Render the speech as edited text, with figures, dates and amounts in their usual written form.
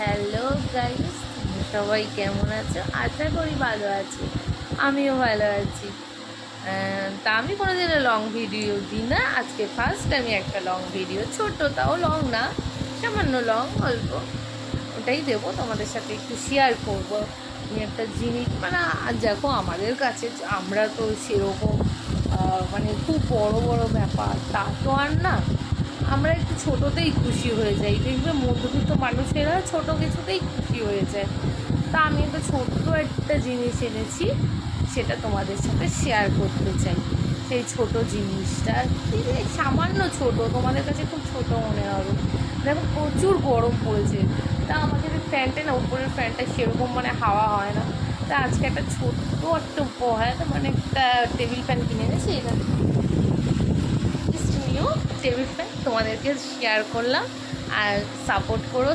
Hello guys, সবাই কেমন আছো? আশা করি ভালো আছি। আমিও ভালো আছি। তা আমি কোনোদিনও লং ভিডিও দিই না। আজকে ফার্স্ট আমি একটা লং ভিডিও, ছোট তাও লং না, সামান্য লং, অল্প, ওটাই দেবো। তোমাদের সাথে একটু শেয়ার করবো। আমি একটা জিনিস মানে আজ দেখো আমাদের কাছে, আমরা তো সেরকম মানে খুব বড় বড় ব্যাপার তা তো আর না। আমরা একটু ছোটোতেই খুশি হয়ে যাই। দেখবে মধ্যবিত্ত মানুষেরা ছোট কিছুতেই খুশি হয়ে যায়। তা আমি একটা ছোট্ট একটা জিনিস এনেছি, সেটা তোমাদের সাথে শেয়ার করতে চাই। সেই ছোট জিনিসটা সামান্য ছোট, তোমাদের কাছে খুব ছোট মনে হবে। দেখো প্রচুর গরম পড়েছে, তা আমাদের ফ্যানটা না, উপরের ফ্যানটা সেরকম মানে হাওয়া হয় না। তা আজকে একটা ছোট্ট একটা উপহার, মানে একটা টেবিল ফ্যান কিনে এনেছি। এটা নিউ টেবিল ফ্যান তোমাদেরকে শেয়ার করলাম। আর সাপোর্ট করো,